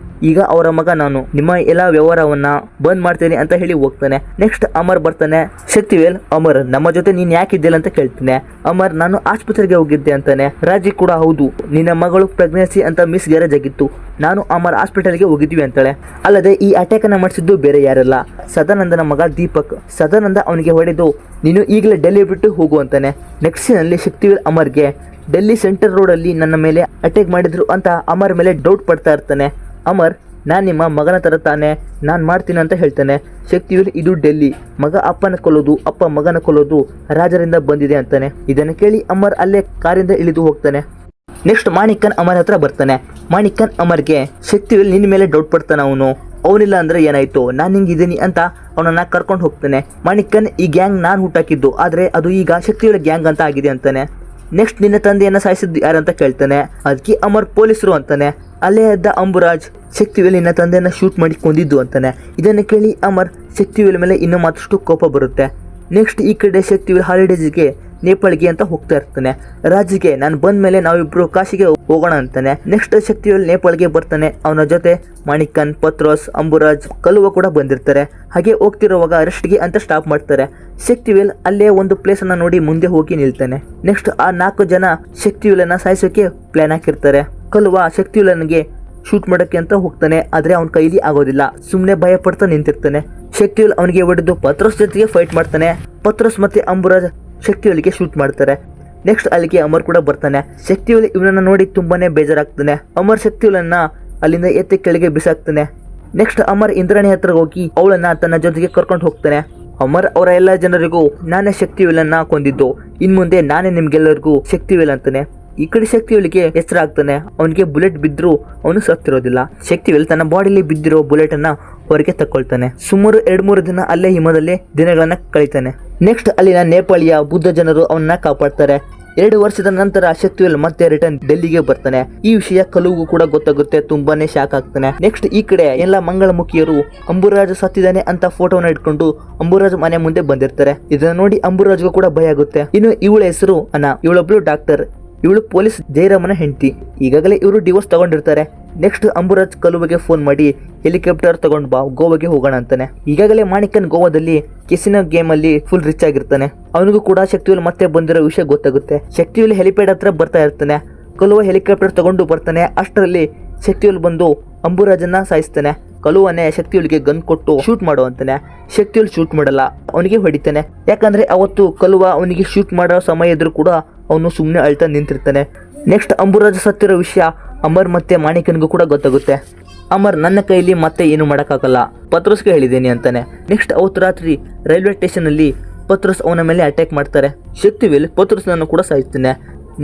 ಈಗ ಅವರ ಮಗ ನಾನು ನಿಮ್ಮ ಎಲ್ಲ ವ್ಯವಹಾರವನ್ನ ಬಂದ್ ಮಾಡ್ತೇನೆ ಅಂತ ಹೇಳಿ ಹೋಗ್ತಾನೆ. ನೆಕ್ಸ್ಟ್ ಅಮರ್ ಬರ್ತಾನೆ. ಶಕ್ತಿವೇಲ್ ಅಮರ್ ನಮ್ಮ ಜೊತೆ ನೀನ್ ಯಾಕಿದ್ದಿಲ್ಲ ಅಂತ ಕೇಳ್ತಾನೆ. ಅಮರ್ ನಾನು ಆಸ್ಪತ್ರೆಗೆ ಹೋಗಿದ್ದೆ ಅಂತಾನೆ. ರಾಜಿ ಕೂಡ ಹೌದು, ನಿನ್ನ ಮಗಳು ಪ್ರೆಗ್ನೆನ್ಸಿ ಅಂತ ಮಿಸ್ ಗ್ಯಾರೇಜ್ ಆಗಿತ್ತು, ನಾನು ಅಮರ್ ಹಾಸ್ಪಿಟಲ್ಗೆ ಹೋಗಿದ್ವಿ ಅಂತಾಳೆ. ಅಲ್ಲದೆ ಈ ಅಟ್ಯಾಕ್ ಅನ್ನ ಮಾಡಿಸಿದ್ದು ಬೇರೆ ಯಾರಲ್ಲ, ಸದಾನಂದನ ಮಗ ದೀಪಕ್. ಸದಾನಂದ ಅವನಿಗೆ ಹೊಡೆದು ನೀನು ಈಗಲೇ ಡೆಲ್ಲಿ ಬಿಟ್ಟು ಹೋಗು ಅಂತಾನೆ. ನೆಕ್ಸ್ಟ್ ನಲ್ಲಿ ಶಕ್ತಿವೇಲ್ ಅಮರ್ಗೆ ಡೆಲ್ಲಿ ಸೆಂಟರ್ ರೋಡ್ ಅಲ್ಲಿ ನನ್ನ ಮೇಲೆ ಅಟ್ಯಾಕ್ ಮಾಡಿದ್ರು ಅಂತ ಅಮರ್ ಮೇಲೆ ಡೌಟ್ ಪಡ್ತಾ ಇರ್ತಾನೆ. ಅಮರ್ ನಾನು ನಿಮ್ಮ ಮಗನ ತರ ತಾನೆ, ನಾನು ಮಾಡ್ತೀನಿ ಅಂತ ಹೇಳ್ತಾನೆ. ಶಕ್ತಿವೇಲ್ ಇದು ಡೆಲ್ಲಿ, ಮಗ ಅಪ್ಪನ ಕೊಲ್ಲೋದು, ಅಪ್ಪ ಮಗನ ಕೊಲ್ಲೋದು ರಾಜರಿಂದ ಬಂದಿದೆ ಅಂತಾನೆ. ಇದನ್ನು ಕೇಳಿ ಅಮರ್ ಅಲ್ಲೇ ಕಾರಿಂದ ಇಳಿದು ಹೋಗ್ತಾನೆ. ನೆಕ್ಸ್ಟ್ ಮಾಣಿಕನ್ ಅಮರ್ ಹತ್ರ ಬರ್ತಾನೆ. ಮಾಣಿಕನ್ ಅಮರ್ಗೆ ಶಕ್ತಿವೇಲ್ ನಿನ್ನ ಮೇಲೆ ಡೌಟ್ ಪಡ್ತಾನೆ. ಅವನಿಲ್ಲ ಅಂದ್ರೆ ಏನಾಯ್ತು, ನಾನು ಹಿಂಗಿದ್ದೀನಿ ಅಂತ ಅವನನ್ನ ಕರ್ಕೊಂಡು ಹೋಗ್ತಾನೆ. ಮಾಣಿಕನ್ ಈ ಗ್ಯಾಂಗ್ ನಾನು ಹುಟ್ಟಾಕಿದ್ದು, ಆದ್ರೆ ಅದು ಈಗ ಶಕ್ತಿವೇಲ್ ಗ್ಯಾಂಗ್ ಅಂತ ಆಗಿದೆ ಅಂತಾನೆ. ನೆಕ್ಸ್ಟ್ ನಿನ್ನ ತಂದೆಯನ್ನ ಸಾಯಿಸಿದ್ದು ಯಾರಂತ ಕೇಳ್ತಾನೆ. ಅದಕ್ಕೆ ಅಮರ್ ಪೊಲೀಸರು ಅಂತಾನೆ. ಅಲ್ಲೇ ಇದ್ದ ಅಂಬುರಾಜ್ ಶಕ್ತಿವೇಲ್ ನಿನ್ನ ತಂದೆಯನ್ನ ಶೂಟ್ ಮಾಡಿ ಕೊಂದಿದ್ದು ಅಂತಾನೆ. ಇದನ್ನು ಕೇಳಿ ಅಮರ್ ಶಕ್ತಿವೇಲ್ ಮೇಲೆ ಇನ್ನೂ ಮತ್ತಷ್ಟು ಕೋಪ ಬರುತ್ತೆ. ನೆಕ್ಸ್ಟ್ ಈ ಕಡೆ ಶಕ್ತಿವೇಲ್ ಹಾಲಿಡೇಸ್ಗೆ ನೇಪಾಳಿಗೆ ಅಂತ ಹೋಗ್ತಾ ಇರ್ತಾನೆ. ರಾಜಿಗೆ ನಾನು ಬಂದ ಮೇಲೆ ನಾವಿಬ್ರು ಕಾಶಿಗೆ ಹೋಗೋಣ ಅಂತಾನೆ. ನೆಕ್ಸ್ಟ್ ಶಕ್ತಿವೇಲ್ ನೇಪಾಳಿಗೆ ಬರ್ತಾನೆ. ಅವನ ಜೊತೆ ಮಾಣಿಕನ್, ಪತ್ರೋಸ್, ಅಂಬುರಾಜ್, ಕಲುವ ಕೂಡ ಬಂದಿರ್ತಾರೆ. ಹಾಗೆ ಹೋಗ್ತಿರುವಾಗ ರೆಸ್ಟ್ಗೆ ಅಂತ ಸ್ಟಾಪ್ ಮಾಡ್ತಾರೆ. ಶಕ್ತಿವೇಲ್ ಅಲ್ಲೇ ಒಂದು ಪ್ಲೇಸ್ ಅನ್ನ ನೋಡಿ ಮುಂದೆ ಹೋಗಿ ನಿಲ್ತಾನೆ. ನೆಕ್ಸ್ಟ್ ಆ 4 ಜನ ಶಕ್ತಿವೇಲನ್ನ ಸಾಯಿಸೋಕೆ ಪ್ಲಾನ್ ಹಾಕಿರ್ತಾರೆ. ಕಲುವ ಶಕ್ತಿವೇಲನಿಗೆ ಶೂಟ್ ಮಾಡೋಕ್ಕೆ ಅಂತ ಹೋಗ್ತಾನೆ, ಆದ್ರೆ ಅವನ ಕೈಲಿ ಆಗೋದಿಲ್ಲ. ಸುಮ್ಮನೆ ಭಯ ಪಡ್ತಾ ನಿಂತಿರ್ತಾನೆ. ಶಕ್ತಿವೇಲ್ ಅವನಿಗೆ ಹೊಡೆದು ಪತ್ರೋಸ್ ಜೊತೆಗೆ ಫೈಟ್ ಮಾಡ್ತಾನೆ. ಪತ್ರೋಸ್ ಮತ್ತೆ ಅಂಬುರಾಜ್ ಶಕ್ತಿವೇಲ್ಗೆ ಶೂಟ್ ಮಾಡ್ತಾರೆ. ನೆಕ್ಸ್ಟ್ ಅಲ್ಲಿಗೆ ಅಮರ್ ಕೂಡ ಬರ್ತಾನೆ. ಶಕ್ತಿವೇಲ್ ಇವನನ್ನ ನೋಡಿ ತುಂಬಾನೇ ಬೇಜಾರಾಗ್ತಾನೆ. ಅಮರ್ ಶಕ್ತಿವೇಲನ್ನ ಅಲ್ಲಿಂದ ಎತ್ತಿ ಕೆಳಗೆ ಬಿಸಾಕ್ತಾನೆ. ನೆಕ್ಸ್ಟ್ ಅಮರ್ ಇಂದ್ರಾಣಿ ಹತ್ರ ಹೋಗಿ ಅವಳನ್ನ ತನ್ನ ಜೊತೆಗೆ ಕರ್ಕೊಂಡು ಹೋಗ್ತಾನೆ. ಅಮರ್ ಅವರ ಎಲ್ಲ ಜನರಿಗೂ ನಾನೇ ಶಕ್ತಿವೇಲನ್ನ ಕೊಂದಿದ್ದು, ಇನ್ ಮುಂದೆ ನಾನೇ ನಿಮ್ಗೆಲ್ಲರಿಗೂ ಶಕ್ತಿವೇಲ್ ಅಂತಾನೆ. ಈ ಕಡೆ ಶಕ್ತಿವೇಲ್ಗೆ ಹೆಸರಾಗ್ತಾನೆ. ಅವನಿಗೆ ಬುಲೆಟ್ ಬಿದ್ರು ಅವನು ಸತ್ತಿರೋದಿಲ್ಲ. ಶಕ್ತಿವೇಲ್ ತನ್ನ ಬಾಡಿಲಿ ಬಿದ್ದಿರೋ ಬುಲೆಟ್ ಅನ್ನ ಹೊರಗೆ ತಕ್ಕೊಳ್ತಾನೆ. ಸುಮಾರು 2-3 ದಿನ ಅಲ್ಲೇ ಹಿಮದಲ್ಲಿ ದಿನಗಳನ್ನ ಕಳೀತಾನೆ. ನೆಕ್ಸ್ಟ್ ಅಲ್ಲಿನ ನೇಪಾಳಿಯ ಬುದ್ಧ ಜನರು ಅವನ್ನ ಕಾಪಾಡ್ತಾರೆ. 2 ವರ್ಷದ ನಂತರ ಶಕ್ತಿವೇಲ್ ಮತ್ತೆ ರಿಟರ್ನ್ ಡೆಲ್ಲಿಗೆ ಬರ್ತಾನೆ. ಈ ವಿಷಯ ಕಲುಗೂ ಕೂಡ ಗೊತ್ತಾಗುತ್ತೆ. ತುಂಬಾನೇ ಶಾಕ್ ಆಗ್ತಾನೆ. ನೆಕ್ಸ್ಟ್ ಈ ಕಡೆ ಎಲ್ಲ ಮಂಗಳಮುಖಿಯರು ಅಂಬುರಾಜ್ ಸತ್ತಿದ್ದಾನೆ ಅಂತ ಫೋಟೋನ ಇಟ್ಕೊಂಡು ಅಂಬುರಾಜ್ ಮನೆ ಮುಂದೆ ಬಂದಿರ್ತಾರೆ. ಇದನ್ನ ನೋಡಿ ಅಂಬುರಾಜ್ಗೂ ಕೂಡ ಭಯ ಆಗುತ್ತೆ. ಇನ್ನು ಇವಳ ಹೆಸರು ಅನ್ನ, ಇವಳೊಬ್ಳು ಡಾಕ್ಟರ್, ಇವಳು ಪೊಲೀಸ್ ಜಯರಾಮನ ಹೆಂಡತಿ. ಈಗಾಗಲೇ ಇವರು ಡಿವೋರ್ಸ್ ತಗೊಂಡಿರ್ತಾರೆ. ನೆಕ್ಸ್ಟ್ ಅಂಬುರಾಜ್ ಕಲುವಿಗೆ ಫೋನ್ ಮಾಡಿ ಹೆಲಿಕಾಪ್ಟರ್ ತಗೊಂಡ್ ಬಾ, ಗೋವಾಗೆ ಹೋಗೋಣ ಅಂತಾನೆ. ಈಗಾಗಲೇ ಮಾಣಿಕನ್ ಗೋವಾದಲ್ಲಿ ಕೆಸಿನೋ ಗೇಮ್ ಅಲ್ಲಿ ಫುಲ್ ರಿಚ್ ಆಗಿರ್ತಾನೆ. ಅವನಿಗೂ ಕೂಡ ಶಕ್ತಿವೇಲ್ ಮತ್ತೆ ಬಂದಿರೋ ವಿಷಯ ಗೊತ್ತಾಗುತ್ತೆ. ಶಕ್ತಿವೇಲ್ ಹೆಲಿಪ್ಯಾಡ್ ಹತ್ರ ಬರ್ತಾ ಇರ್ತಾನೆ. ಕಲುವ ಹೆಲಿಕಾಪ್ಟರ್ ತಗೊಂಡು ಬರ್ತಾನೆ. ಅಷ್ಟರಲ್ಲಿ ಶಕ್ತಿವೇಲ್ ಬಂದು ಅಂಬುರಾಜನ್ನ ಸಾಯಿಸ್ತಾನೆ. ಕಲುವನೇ ಶಕ್ತಿವೇಲ್ಗೆ ಗನ್ ಕೊಟ್ಟು ಶೂಟ್ ಮಾಡು ಅಂತಾನೆ. ಶಕ್ತಿವೇಲ್ ಶೂಟ್ ಮಾಡಲ್ಲ, ಅವನಿಗೆ ಹೊಡಿತಾನೆ. ಯಾಕಂದ್ರೆ ಅವತ್ತು ಕಲುವ ಅವನಿಗೆ ಶೂಟ್ ಮಾಡೋ ಸಮಯ ಇದ್ರೂ ಕೂಡ ಅವನು ಸುಮ್ಮನೆ ಅಳ್ತಾ ನಿಂತಿರ್ತಾನೆ. ನೆಕ್ಸ್ಟ್ ಅಂಬುರಾಜ್ ಸತ್ತಿರೋ ವಿಷಯ ಅಮರ್ ಮತ್ತೆ ಮಾಣಿಕನ್ಗೂ ಕೂಡ ಗೊತ್ತಾಗುತ್ತೆ. ಅಮರ್ ನನ್ನ ಕೈಲಿ ಮತ್ತೆ ಏನು ಮಾಡೋಕ್ಕಾಗಲ್ಲ, ಪತ್ರೋಸ್ಗೆ ಹೇಳಿದ್ದೀನಿ ಅಂತಾನೆ. ನೆಕ್ಸ್ಟ್ ಅವತ್ತು ರಾತ್ರಿ ರೈಲ್ವೆ ಸ್ಟೇಷನ್ ಅಲ್ಲಿ ಪತ್ರೋಸ್ ಅವನ ಮೇಲೆ ಅಟ್ಯಾಕ್ ಮಾಡ್ತಾರೆ. ಶಕ್ತಿವೇಲ್ ಪತ್ರೋಸ್ನನ್ನು ಕೂಡ ಸಾಯಿಸ್ತಾನೆ.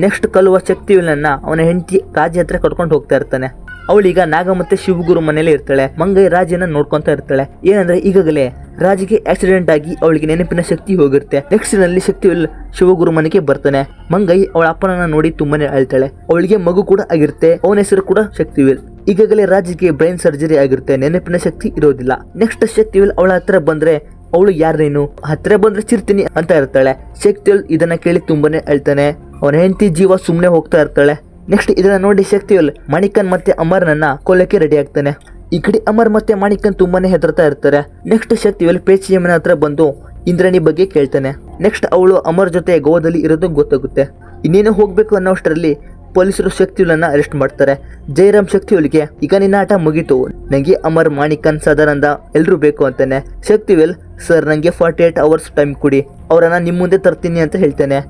ನೆಕ್ಸ್ಟ್ ಕಲುವ ಶಕ್ತಿವೇಲನ್ನ ಅವನ ಹೆಂಡತಿ ರಾಜಿ ಹತ್ರ ಕರ್ಕೊಂಡು ಹೋಗ್ತಾ ಇರ್ತಾನೆ. ಅವಳೀಗ ನಾಗ ಮತ್ತೆ ಶಿವಗುರು ಮನೇಲಿ ಇರ್ತಾಳೆ. ಮಂಗೈ ರಾಜಿನ ನೋಡ್ಕೊಂತ ಇರ್ತಾಳೆ. ಏನಂದ್ರೆ ಈಗಾಗಲೇ ರಾಜಿಗೆ ಆಕ್ಸಿಡೆಂಟ್ ಆಗಿ ಅವಳಿಗೆ ನೆನಪಿನ ಶಕ್ತಿ ಹೋಗಿರುತ್ತೆ. ನೆಕ್ಸ್ಟ್ ನಲ್ಲಿ ಶಕ್ತಿವೇಲ್ ಶಿವಗುರು ಮನೆಗೆ ಬರ್ತಾನೆ. ಮಂಗೈ ಅವಳ ಅಪ್ಪನನ್ನ ನೋಡಿ ತುಂಬಾನೇ ಅಳ್ತಾಳೆ. ಅವಳಿಗೆ ಮಗು ಕೂಡ ಆಗಿರುತ್ತೆ. ಅವನ ಹೆಸರು ಕೂಡ ಶಕ್ತಿವೇಲ್. ಈಗಾಗಲೇ ರಾಜಿಗೆ ಬ್ರೈನ್ ಸರ್ಜರಿ ಆಗಿರುತ್ತೆ. ನೆನಪಿನ ಶಕ್ತಿ ಇರೋದಿಲ್ಲ. ನೆಕ್ಸ್ಟ್ ಶಕ್ತಿವೇಲ್ ಅವಳ ಹತ್ರ ಬಂದ್ರೆ ಅವಳು ಯಾರೇನು, ಹತ್ರ ಬಂದ್ರೆ ಚಿರ್ತೀನಿ ಅಂತ ಇರ್ತಾಳೆ. ಶಕ್ತಿವೇಲ್ ಇದನ್ನ ಕೇಳಿ ತುಂಬಾನೇ ಅಳ್ತಾನೆ. ಅವನ ಹೆಂಡತಿ ಜೀವ ಸುಮ್ನೆ ಹೋಗ್ತಾ ಇರ್ತಾಳೆ. ನೆಕ್ಸ್ಟ್ ಇದನ್ನ ನೋಡಿ ಶಕ್ತಿವೇಲ್ ಮಾಣಿಕನ್ ಮತ್ತೆ ಅಮರ್ನನ್ನ ಕೊಲ್ಲಕ್ಕೆ ರೆಡಿ ಆಗ್ತಾನೆ. ಈ ಕಡೆ ಅಮರ್ ಮತ್ತೆ ಮಾಣಿಕನ್ ತುಂಬಾನೇ ಹೆದರ್ತಾ ಇರ್ತಾರೆ. ನೆಕ್ಸ್ಟ್ ಶಕ್ತಿವೇಲ್ ಪೇಚಿಯಮ್ಮನ ಹತ್ರ ಬಂದು ಇಂದ್ರಾಣಿ ಬಗ್ಗೆ ಕೇಳ್ತಾನೆ. ನೆಕ್ಸ್ಟ್ ಅವಳು ಅಮರ್ ಜೊತೆ ಗೋವಾದಲ್ಲಿ ಇರೋದು ಗೊತ್ತಾಗುತ್ತೆ. ಇನ್ನೇನು ಹೋಗ್ಬೇಕು ಅನ್ನೋಷ್ಟರಲ್ಲಿ ಪೊಲೀಸರು ಶಕ್ತಿವೇಲನ್ನ ಅರೆಸ್ಟ್ ಮಾಡ್ತಾರೆ. ಜಯರಾಮ್ ಶಕ್ತಿವೇಲ್ಗೆ ಈಗ ನಿನ್ನ ಆಟ ಮುಗೀತು, ನಂಗೆ ಅಮರ್, ಮಾಣಿಕನ್, ಸದಾನಂದ ಎಲ್ರು ಬೇಕು ಅಂತಾನೆ. ಶಕ್ತಿವೇಲ್ ಸರ್ ನಂಗೆ 48 ಅವರ್ಸ್ ಟೈಮ್ ಕೊಡಿ, ಅವರನ್ನ ನಿಮ್ ಮುಂದೆ ತರ್ತೀನಿ ಅಂತ ಹೇಳ್ತಾನೆ.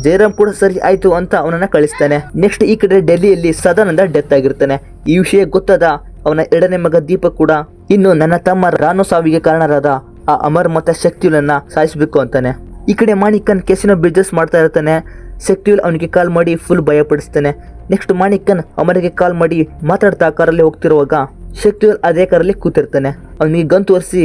ಜಯರಾಮ್ ಕೂಡ ಸರಿ ಆಯ್ತು ಅಂತ ಅವನನ್ನ ಕಳಿಸ್ತಾನೆ. ನೆಕ್ಸ್ಟ್ ಈ ಕಡೆ ಡೆಲ್ಲಿಯಲ್ಲಿ ಸದಾನಂದ ಡೆತ್ ಆಗಿರ್ತಾನೆ. ಈ ವಿಷಯ ಗೊತ್ತಾದ ಅವನ 2ನೇ ಮಗ ದೀಪಕ್ ಕೂಡ ಇನ್ನು ನನ್ನ ತಮ್ಮ ರಾನು ಸಾವಿಗೆ ಕಾರಣರಾದ ಆ ಅಮರ್ ಮತ್ತೆ ಶಕ್ತಿವೇಲನ್ನ ಸಾಯಿಸಬೇಕು ಅಂತಾನೆ. ಈ ಕಡೆ ಮಾಣಿಕನ್ ಕೆಸಿನೋ ಬಿಸ್ನೆಸ್ ಮಾಡ್ತಾ ಇರ್ತಾನೆ. ಶಕ್ತಿವೇಲ್ ಅವನಿಗೆ ಕಾಲ್ ಮಾಡಿ ಫುಲ್ ಭಯಪಡಿಸ್ತಾನೆ. ನೆಕ್ಸ್ಟ್ ಮಾಣಿಕನ್ ಅಮರ್ಗೆ ಕಾಲ್ ಮಾಡಿ ಮಾತಾಡ್ತಾ ಕಾರಲ್ಲಿ ಹೋಗ್ತಿರುವಾಗ ಶಕ್ತಿವೇಲ್ ಅದೇ ಕಾರಲ್ಲಿ ಕೂತಿರ್ತಾನೆ. ಅವನಿಗೆ ಗನ್ ತೋರಿಸಿ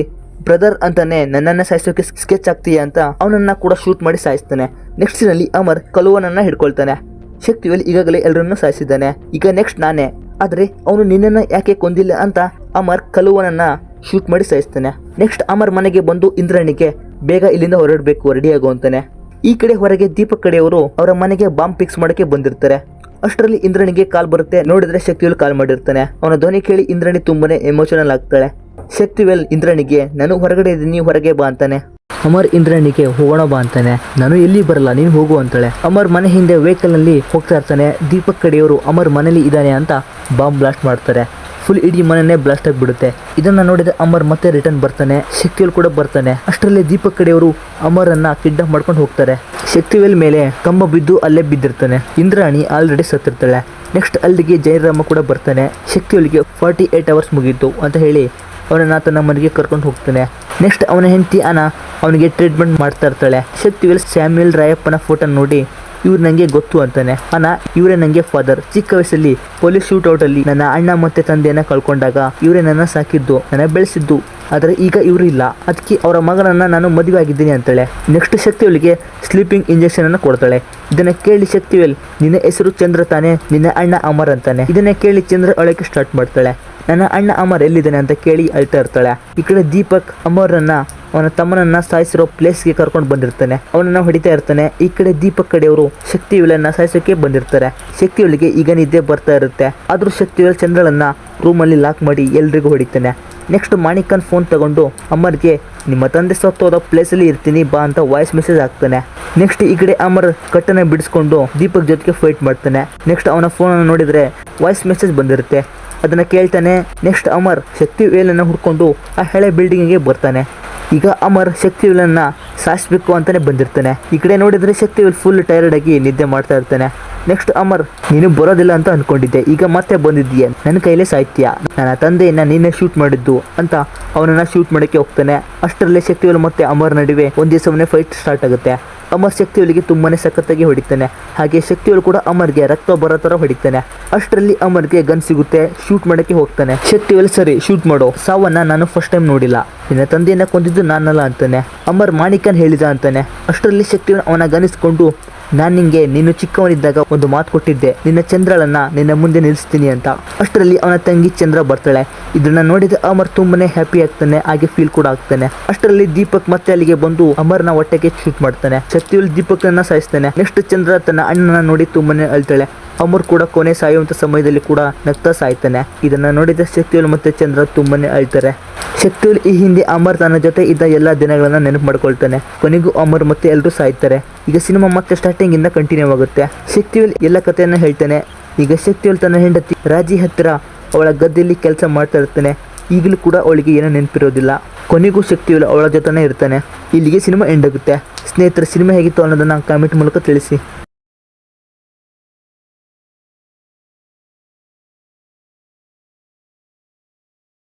ಬ್ರದರ್ ಅಂತಾನೆ ನನ್ನನ್ನ ಸಾಯಿಸೋಕೆ ಸ್ಕೆಚ್ ಆಗ್ತೀಯ ಅಂತ ಅವನನ್ನ ಕೂಡ ಶೂಟ್ ಮಾಡಿ ಸಾಯಿಸ್ತಾನೆ. ನೆಕ್ಸ್ಟ್ ನಲ್ಲಿ ಅಮರ್ ಕಲುವನನ್ನ ಹಿಡ್ಕೊಳ್ತಾನೆ. ಶಕ್ತಿವೇಲ್ ಈಗಾಗಲೇ ಎಲ್ಲರನ್ನು ಸಾಯಿಸಿದ್ದಾನೆ. ಈಗ ನೆಕ್ಸ್ಟ್ ನಾನೇ, ಆದ್ರೆ ಅವನು ನಿನ್ನನ್ನ ಯಾಕೆ ಕೊಂದಿಲ್ಲ ಅಂತ ಅಮರ್ ಕಲುವನನ್ನ ಶೂಟ್ ಮಾಡಿ ಸಾಯಿಸ್ತಾನೆ. ನೆಕ್ಸ್ಟ್ ಅಮರ್ ಮನೆಗೆ ಬಂದು ಇಂದ್ರಾಣಿಗೆ ಬೇಗ ಇಲ್ಲಿಂದ ಹೊರಡಬೇಕು, ರೆಡಿ ಆಗು ಅಂತಾನೆ. ಈ ಕಡೆ ಹೊರಗೆ ದೀಪಕ್ ಕಡೆಯವರು ಅವರ ಮನೆಗೆ ಬಾಂಬ್ ಫಿಕ್ಸ್ ಮಾಡಕ್ಕೆ ಬಂದಿರ್ತಾರೆ. ಅಷ್ಟರಲ್ಲಿ ಇಂದ್ರಾಣಿಗೆ ಕಾಲ್ ಬರುತ್ತೆ. ನೋಡಿದ್ರೆ ಶಕ್ತಿವೇಲ್ ಕಾಲ್ ಮಾಡಿರ್ತಾನೆ. ಅವನ ಧ್ವನಿ ಕೇಳಿ ಇಂದ್ರಾಣಿ ತುಂಬಾನೇ ಎಮೋಷನಲ್ ಆಗ್ತಾಳೆ. ಶಕ್ತಿವೇಲ್ ಇಂದ್ರಾಣಿಗೆ ನಾನು ಹೊರಗಡೆ ಇದ್ದೀನಿ, ಹೊರಗೆ ಬಾ ಅಂತಾನೆ. ಅಮರ್ ಇಂದ್ರಾಣಿಗೆ ಹೋಗೋಣ ಬಾ ಅಂತಾನೆ. ನಾನು ಎಲ್ಲಿ ಬರಲ್ಲ, ನೀನು ಹೋಗು ಅಂತಾಳೆ. ಅಮರ್ ಮನೆ ಹಿಂದೆ ವೆಹಿಕಲ್ ನಲ್ಲಿ ಹೋಗ್ತಾ ಇರ್ತಾನೆ. ದೀಪಕ್ ಕಡೆಯವರು ಅಮರ್ ಮನೇಲಿ ಇದ್ದಾನೆ ಅಂತ ಬಾಂಬ್ ಬ್ಲಾಸ್ಟ್ ಮಾಡ್ತಾರೆ. ಫುಲ್ ಇಡೀ ಮನೆನೇ ಬ್ಲಾಸ್ಟ್ ಆಗಿಬಿಡುತ್ತೆ. ಇದನ್ನ ನೋಡಿದ ಅಮರ್ ಮತ್ತೆ ರಿಟರ್ನ್ ಬರ್ತಾನೆ. ಶಕ್ತಿವೇಲ್ ಕೂಡ ಬರ್ತಾನೆ. ಅಷ್ಟರಲ್ಲಿ ದೀಪಕ್ ಕಡೆಯವರು ಅಮರನ್ನ ಕಿಡ್ನಾಪ್ ಮಾಡ್ಕೊಂಡು ಹೋಗ್ತಾರೆ. ಶಕ್ತಿವೇಲ್ ಮೇಲೆ ಕಂಬ ಬಿದ್ದು ಅಲ್ಲೇ ಬಿದ್ದಿರ್ತಾನೆ. ಇಂದ್ರಾಣಿ ಆಲ್ರೆಡಿ ಸತ್ತಿರ್ತಾಳೆ. ನೆಕ್ಸ್ಟ್ ಅಲ್ಲಿಗೆ ಜಯರಾಮ ಕೂಡ ಬರ್ತಾನೆ. ಶಕ್ತಿವೇಲ್ಗೆ 48 ಅವರ್ಸ್ ಮುಗೀತು ಅಂತ ಹೇಳಿ ಅವನನ್ನ ತನ್ನ ಮನೆಗೆ ಕರ್ಕೊಂಡು ಹೋಗ್ತಾನೆ. ನೆಕ್ಸ್ಟ್ ಅವನ ಹೆಂಡತಿ ಅನ ಅವನಿಗೆ ಟ್ರೀಟ್ಮೆಂಟ್ ಮಾಡ್ತಾ ಇರ್ತಾಳೆ. ಶಕ್ತಿವೇಲ್ ಸ್ಯಾಮ್ಯುಯಲ್ ರಾಯಪ್ಪನ ಫೋಟೋ ನೋಡಿ ಇವ್ರು ನಂಗೆ ಗೊತ್ತು ಅಂತಾನೆ. ಇವರೇ ನಂಗೆ ಫಾದರ್. ಚಿಕ್ಕ ವಯಸ್ಸಲ್ಲಿ ಪೊಲೀಸ್ ಶೂಟ್ಔಟ್ ಅಲ್ಲಿ ನನ್ನ ಅಣ್ಣ ಮತ್ತೆ ತಂದೆಯನ್ನ ಕಳ್ಕೊಂಡಾಗ ಇವರೇ ನನ್ನ ಸಾಕಿದ್ದು, ನನ್ನ ಬೆಳೆಸಿದ್ದು. ಆದ್ರೆ ಈಗ ಇವರು ಇಲ್ಲ, ಅದಕ್ಕೆ ಅವರ ಮಗನನ್ನ ನಾನು ಮದುವೆ ಆಗಿದ್ದೀನಿ ಅಂತಾಳೆ. ನೆಕ್ಸ್ಟ್ ಶಕ್ತಿವೇಲ್ಗೆ ಸ್ಲೀಪಿಂಗ್ ಇಂಜೆಕ್ಷನ್ ಅನ್ನು ಕೊಡ್ತಾಳೆ. ಇದನ್ನ ಕೇಳಿ ಶಕ್ತಿವೇಲ್ ನಿನ್ನ ಹೆಸರು ಚಂದ್ರ ತಾನೆ, ನಿನ್ನ ಅಣ್ಣ ಅಮರ್ ಅಂತಾನೆ. ಇದನ್ನ ಕೇಳಿ ಚಂದ್ರ ಅಳಕ್ಕೆ ಸ್ಟಾರ್ಟ್ ಮಾಡ್ತಾಳೆ. ನನ್ನ ಅಣ್ಣ ಅಮರ್ ಎಲ್ಲಿದ್ದಾನೆ ಅಂತ ಕೇಳಿ ಅಳ್ತಾ ಇರ್ತಾಳೆ. ಈ ಕಡೆ ದೀಪಕ್ ಅಮರನ್ನ ಅವನ ತಮ್ಮನನ್ನ ಸಾಯಿಸಿರೋ ಪ್ಲೇಸ್ಗೆ ಕರ್ಕೊಂಡು ಬಂದಿರ್ತಾನೆ. ಅವನನ್ನ ಹೊಡಿತಾ ಇರ್ತಾನೆ. ಈ ಕಡೆ ದೀಪಕ್ ಕಡೆಯವರು ಶಕ್ತಿವೇಲನ್ನ ಸಾಯಿಸೋಕೆ ಬಂದಿರ್ತಾರೆ. ಶಕ್ತಿವೇಲ್ಗೆ ಈಗ ನಿದ್ದೆ ಬರ್ತಾ ಇರುತ್ತೆ. ಆದ್ರೂ ಶಕ್ತಿವೇಲ್ ಚಂದ್ರಳನ್ನ ರೂಮಲ್ಲಿ ಲಾಕ್ ಮಾಡಿ ಎಲ್ರಿಗೂ ಹೊಡಿತಾನೆ. ನೆಕ್ಸ್ಟ್ ಮಾಣಿಕನ್ ಫೋನ್ ತಗೊಂಡು ಅಮರ್ಗೆ ನಿಮ್ಮ ತಂದೆ ಸತ್ತೋದ ಪ್ಲೇಸಲ್ಲಿ ಇರ್ತೀನಿ ಬಾ ಅಂತ ವಾಯ್ಸ್ ಮೆಸೇಜ್ ಹಾಕ್ತಾನೆ. ನೆಕ್ಸ್ಟ್ ಈ ಕಡೆ ಅಮರ್ ಕಟ್ಟನ್ನ ಬಿಡಿಸ್ಕೊಂಡು ದೀಪಕ್ ಜೊತೆಗೆ ಫೈಟ್ ಮಾಡ್ತಾನೆ. ನೆಕ್ಸ್ಟ್ ಅವನ ಫೋನ್ ಅನ್ನು ನೋಡಿದ್ರೆ ವಾಯ್ಸ್ ಮೆಸೇಜ್ ಬಂದಿರುತ್ತೆ. ಅದನ್ನು ಕೇಳ್ತಾನೆ. ನೆಕ್ಸ್ಟ್ ಅಮರ್ ಶಕ್ತಿವೇಲನ್ನು ಹುಡ್ಕೊಂಡು ಆ ಹಳೆ ಬಿಲ್ಡಿಂಗಿಗೆ ಬರ್ತಾನೆ. ಈಗ ಅಮರ್ ಶಕ್ತಿವೇಲನ್ನ ಸಾಯಿಸ್ಬೇಕು ಅಂತಾನೆ ಬಂದಿರ್ತಾನೆ. ಈ ಕಡೆ ನೋಡಿದ್ರೆ ಶಕ್ತಿವೇಲ್ ಫುಲ್ ಟೈರ್ಡ್ ಆಗಿ ನಿದ್ದೆ ಮಾಡ್ತಾ ಇರ್ತಾನೆ. ನೆಕ್ಸ್ಟ್ ಅಮರ್, ನೀನು ಬರೋದಿಲ್ಲ ಅಂತ ಅನ್ಕೊಂಡಿದ್ದೆ, ಈಗ ಮತ್ತೆ ಬಂದಿದ್ದೀಯ, ನನ್ನ ಕೈಲೇ ಸಾಯ್ತೀಯ, ನನ್ನ ತಂದೆಯನ್ನ ನೀನೇ ಶೂಟ್ ಮಾಡಿದ್ದು ಅಂತ ಅವನನ್ನ ಶೂಟ್ ಮಾಡೋಕ್ಕೆ ಹೋಗ್ತಾನೆ. ಅಷ್ಟರಲ್ಲೇ ಶಕ್ತಿವೇಲ್ ಮತ್ತೆ ಅಮರ್ ನಡುವೆ ಒಂದೇ ಸಮನೆ ಫೈಟ್ ಸ್ಟಾರ್ಟ್ ಆಗುತ್ತೆ. ಅಮರ್ ಶಕ್ತಿವೇಲ್ಗೆ ತುಂಬಾನೇ ಸಖತ್ತಾಗಿ ಹೊಡಿತಾನೆ. ಹಾಗೆ ಶಕ್ತಿವೇಲ್ ಕೂಡ ಅಮರ್ಗೆ ರಕ್ತ ಬರೋ ಥರ ಹೊಡಿತಾನೆ. ಅಷ್ಟರಲ್ಲಿ ಅಮರ್ಗೆ ಗನ್ ಸಿಗುತ್ತೆ, ಶೂಟ್ ಮಾಡೋಕ್ಕೆ ಹೋಗ್ತಾನೆ. ಶಕ್ತಿವೇಲ್, ಸರಿ ಶೂಟ್ ಮಾಡೋ, ಸಾವನ್ನ ನಾನು ಫಸ್ಟ್ ಟೈಮ್ ನೋಡಿಲ್ಲ, ನಿನ್ನ ತಂದೆಯನ್ನ ಕೊಂದಿದ್ದು ನಾನಲ್ಲ ಅಂತಾನೆ. ಅಮರ್ ಮಾಣಿಕನ್ ಹೇಳಿದ ಅಂತಾನೆ. ಅಷ್ಟರಲ್ಲಿ ಶಕ್ತಿವೇಲ್ ಅವನ ಗನಿಸ್ಕೊಂಡು, ನಾನು ನಿಂಗೆ ನೀನು ಚಿಕ್ಕವನಿದ್ದಾಗ ಒಂದು ಮಾತು ಕೊಟ್ಟಿದ್ದೆ, ನಿನ್ನ ಚಂದ್ರಳನ್ನ ನಿನ್ನ ಮುಂದೆ ನಿಲ್ಲಿಸ್ತೀನಿ ಅಂತ. ಅಷ್ಟರಲ್ಲಿ ಅವನ ತಂಗಿ ಚಂದ್ರ ಬರ್ತಾಳೆ. ಇದನ್ನ ನೋಡಿದ ಅಮರ್ ತುಂಬಾನೇ ಹ್ಯಾಪಿ ಆಗ್ತಾನೆ, ಹಾಗೆ ಫೀಲ್ ಕೂಡ ಆಗ್ತಾನೆ. ಅಷ್ಟರಲ್ಲಿ ದೀಪಕ್ ಮತ್ತೆ ಅಲ್ಲಿಗೆ ಬಂದು ಅಮರ್ನ ಹೊಟ್ಟೆಗೆ ಶೂಟ್ ಮಾಡ್ತಾನೆ. ಶಕ್ತಿವೇಲ್ ದೀಪಕ್ನ ಸಾಯಿಸ್ತಾನೆ. ನೆಕ್ಸ್ಟ್ ಚಂದ್ರ ತನ್ನ ಅಣ್ಣನ ನೋಡಿ ತುಂಬಾನೇ ಅಳ್ತಾಳೆ. ಅಮರ್ ಕೂಡ ಕೊನೆ ಸಾಯುವಂತ ಸಮಯದಲ್ಲಿ ಕೂಡ ನಗ್ತಾ ಸಾಯ್ತಾನೆ. ಇದನ್ನ ನೋಡಿದ ಶಕ್ತಿವೇಲ್ ಮತ್ತೆ ಚಂದ್ರ ತುಂಬಾನೇ ಅಳ್ತಾರೆ. ಶಕ್ತಿವೇಲ್ ಈ ಹಿಂದೆ ಅಮರ್ ತನ್ನ ಜೊತೆ ಇದ್ದ ಎಲ್ಲ ದಿನಗಳನ್ನ ನೆನಪು ಮಾಡ್ಕೊಳ್ತಾನೆ. ಕೊನೆಗೂ ಅಮರ್ ಮತ್ತೆ ಎಲ್ಲರೂ ಸಾಯ್ತಾರೆ. ಈಗ ಸಿನಿಮಾ ಮತ್ತೆ ಸ್ಟಾರ್ಟಿಂಗ್ ಇಂದ ಕಂಟಿನ್ಯೂ ಆಗುತ್ತೆ. ಶಕ್ತಿವೇಲ್ ಎಲ್ಲ ಕಥೆಯನ್ನ ಹೇಳ್ತಾನೆ. ಈಗ ಶಕ್ತಿವೇಲ್ ತನ್ನ ಹೆಂಡತಿ ರಾಜಿ ಹತ್ತಿರ ಅವಳ ಗದ್ದೆಯಲ್ಲಿ ಕೆಲಸ ಮಾಡ್ತಾ ಇರ್ತಾನೆ. ಈಗಲೂ ಕೂಡ ಅವಳಿಗೆ ಏನೋ ನೆನಪಿರೋದಿಲ್ಲ. ಕೊನೆಗೂ ಶಕ್ತಿವೇಲ್ ಅವಳ ಜೊತೆನೇ ಇರ್ತಾನೆ. ಇಲ್ಲಿಗೆ ಸಿನಿಮಾ ಎಂಡ್ ಆಗುತ್ತೆ. ಸ್ನೇಹಿತರೆ, ಸಿನಿಮಾ ಹೇಗಿತ್ತು ಅನ್ನೋದನ್ನ ಕಾಮೆಂಟ್ ಮೂಲಕ ತಿಳಿಸಿ.